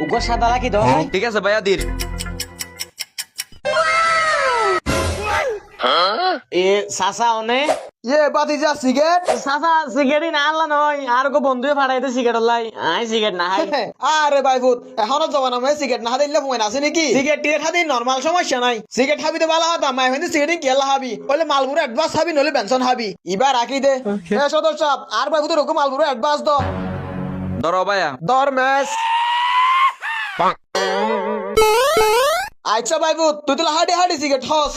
উগর সাদা রাখি দাও ঠিক আছে ভাইয়া দির এ সাসা অনে বাতিজা সিগারেট সাসা সিগারেট না আনলা নয় আর গো বন্ধুয়ে ফাড়াইতে সিগারেট লাই আই সিগারেট না হাই আরে ভাইফুত এখনো জমানা মে সিগারেট না হাদিলে ফোন আছে নাকি সিগারেট টিরে খাদি নরমাল সমস্যা নাই সিগারেট খাবি তো ভালো হতা মাই হইনি সিগারেট কেলা হাবি বলে মালবুর অ্যাডভান্স হাবি নলে বেনসন হাবি এবার রাখি দে এ সদর সাহেব আর ভাইফুত রকম মালবুর অ্যাডভান্স দ ধরো ভাইয়া দর মেস আচ্ছা ভাইফুত তুই তো হাডি হাডি সিগারেট হস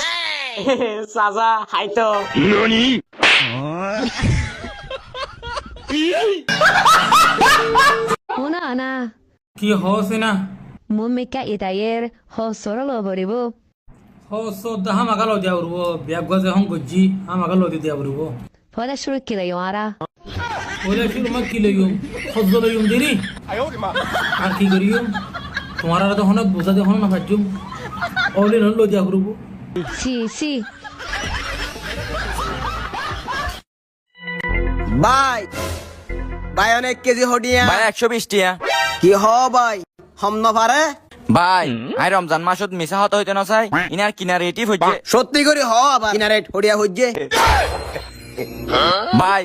সাসা হাই তো Una ana, কি হসে না mumika itayer, hosoro lo boribo. হস দা হামাগালো দিয়া উরবো ব্যাগ গজে হং গজ্জি হামাগালো দিয়া উরবো Poda shuru kila yara. ওলে শুরু মা কি লইম হজ্জ লইম দেরি আর কি করিম তোমার আর তো হনক বোঝা দে হন না পাজুম ওলে নল দিয়া উরবো Si. ভাই ভাই অনেক কেজি হডিয়া ভাই 120 টিয়া কি হ ভাই হম না পারে ভাই আই রমজান মাসত মিছা হত হইতে না চাই ইনার কিনা রেটিভ হইছে সত্যি করে হ আবার কিনারে হডিয়া হইছে ভাই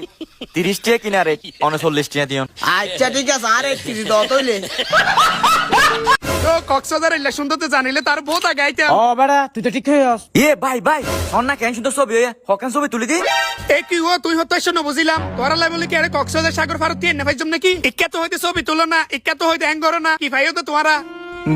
30 টিয়া কিনা রেট 39 টিয়া দিও আচ্ছা ঠিক আছে আর এক কেজি দাও তইলে তো কক্সবাজার ইলেকশন তো জানিলে তার বহুত আগে আইতে ও বেড়া তুই তো ঠিক হয়ে আস ভাই অন্না কেন সুন্দর ছবি হকান ছবি তুলি দি এ কি হো তুই হতো এসে বুঝিলাম তোরা লাই বলি কি আরে কক্সবাজার সাগর ফারত দিয়ে নেফাই জম নাকি ইক্কা তো হইতে ছবি তুলো না ইক্কা তো হইতে হ্যাং করো না কি ভাইও তো তোমারা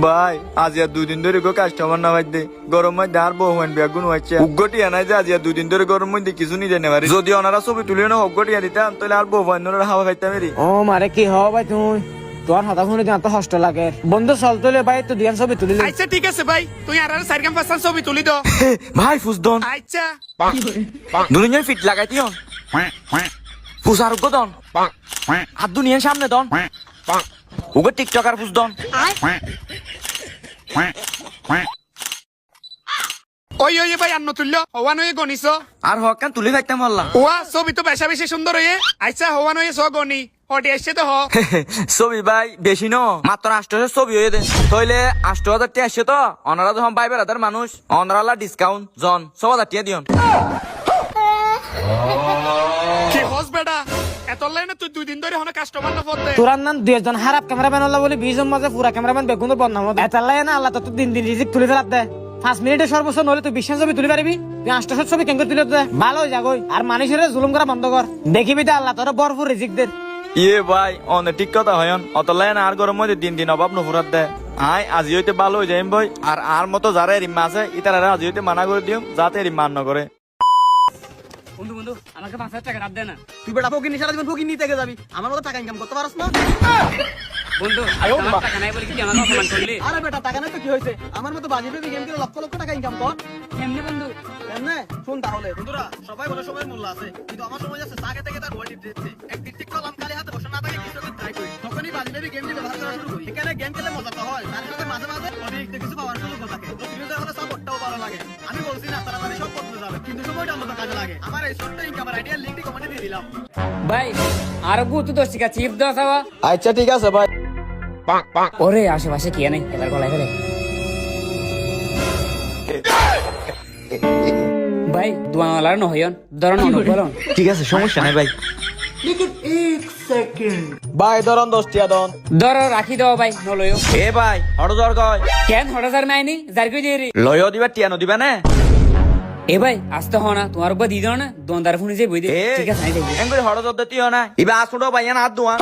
ভাই আজ আর 2 দিন ধরে গো কাস্টমার না বাইদে গরম মধ্যে আর বহুমান বেগুন হচ্ছে উগ্গটি আনাই যে আজ আর 2 দিন ধরে গরম মধ্যে কিছু নিতে নেবারি যদি ওনারা ছবি তুলে না উগ্গটি দিতাম তাহলে আর বহুমান ধরে হাওয়া খাইতাম এরি ও মারে কি হ ভাই তুই তোর হাতা শুনে জানতো হষ্ট লাগে বন্ধু চল তোলে ভাই তো দিয়ান ছবি তুলিলে আচ্ছা ঠিক আছে ভাই তুই আর আর সাইরকাম পাঁচটা ছবি তুলি দাও ভাই ফুসদন আচ্ছা দুনিয়ার ফিট লাগাই দিও ফুসার গদন আর দুনিয়ার সামনে দন উগো টিকটকার ফুসদন ওই ভাই আন্ন তুললো হওয়ান হয়ে গনিস আর হকান তুলি খাইতাম আল্লাহ ওয়া ছবি তো বেশা বেশি সুন্দর হয়ে আচ্ছা হওয়ান হয়ে স গনি হটে এসছে তো হ ছবি ভাই বেশি ন মাত্র 800 ছবি হয়ে দে তইলে 8000 টিয়া আসছে তো অনারা যখন পাই বেড়াদার মানুষ অনারালা ডিসকাউন্ট জন 6000 টিয়া দিও কি হস বেটা এত লাইনে তুই 2 দিন ধরে হন কাস্টমার না ফতে তোরার নাম 2 জন খারাপ ক্যামেরাম্যান হল্লা বলে 20 জন মাঝে পুরা ক্যামেরাম্যান বেগুনের বদনাম হবে এতালাই না আল্লাহ তো দিন রিজিক তুলে ফেলাত দে 5 মিনিটে সর্বোচ্চ নলে তুই 20 ছবি তুলে পারবি তুই 800 ছবি কেন তুলে দে ভালো যাগই আর মানুষের জুলুম করা বন্ধ কর দেখিবি তো আল্লাহ তোর ভরপুর রিজিক দে ভাই অনেক ঠিক কথা হয়ন অতলাই না আর গরম মধ্যে দিন অভাব নফুরাত দে আজি হইতে ভালো হয়ে যাইম ভাই আর মতো যারা রিম্মা আছে ইতারা আজি হইতে মানা করে দিও যাতে রিম্মা ন করে বন্ধু আমাকে 5000 টাকা রাখ দে না তুই বেটা ফকিনি সারা জীবন ফকিনি থেকে যাবি আমার মতো টাকা ইনকাম করতে পারছ না বন্ধু আমার টাকা নাই বলে কি আমাকে অপমান করলি আরে বেটা টাকা নাই তো কি হয়েছে আমার মতো বাজি বেবি গেম করে লক্ষ লক্ষ টাকা ইনকাম কর এমনি বন্ধু এমনে শুন তাহলে বন্ধুরা সবাই বলে সবাই মূল্য আছে কিন্তু আমার সময় আছে আগে থেকে তার ওয়াটি দিচ্ছে একদিন ঠিক করলাম খালি হাতে বসে না থাকে কিছু করে ট্রাই করি তখনই বাজি বেবি গেম দিয়ে ব্যবহার করা শুরু করি এখানে গেম খেলে মজা তো হয় তার সাথে মাঝে মাঝে অতিরিক্ত কিছু পাওয়ার সুযোগ থাকে তো তুমি যখন সাপোর্টটাও ভালো লাগে আমি বলছি না তারা সব করতে যাবে কিন্তু সময়টা অন্য কাজে লাগে আমার এই ছোট্ট ইনকামের আইডিয়া লিংকটি কমেন্টে দিয়ে দিলাম ভাই আর গুতো দশ টাকা চিপ দাও সাবা আচ্ছা ঠিক আছে ভাই ওরে আশেপাশে কি নেই এবার গলায় ফেলে ভাই দুয়ালার নহয়ন ধরন অনুকরণ ঠিক আছে সমস্যা নাই ভাই ভাই ধরন 10 টিয়া দন ধর রাখি দাও ভাই নলয়ো ভাই হড় জ্বর কয় কেন হঠাৎ মাইনি জারকই দেরি লয়ও দিবা টিয়ানো দিবা না এ ভাই আসতে হ না তোমার উপর দি দাও না দোনদার ফোনে যে বই দে ঠিক আছে এঙ্গুরি হড় জ্বর দিও না ইবা আসুড়ো ভাইয়া না হাত দুয়া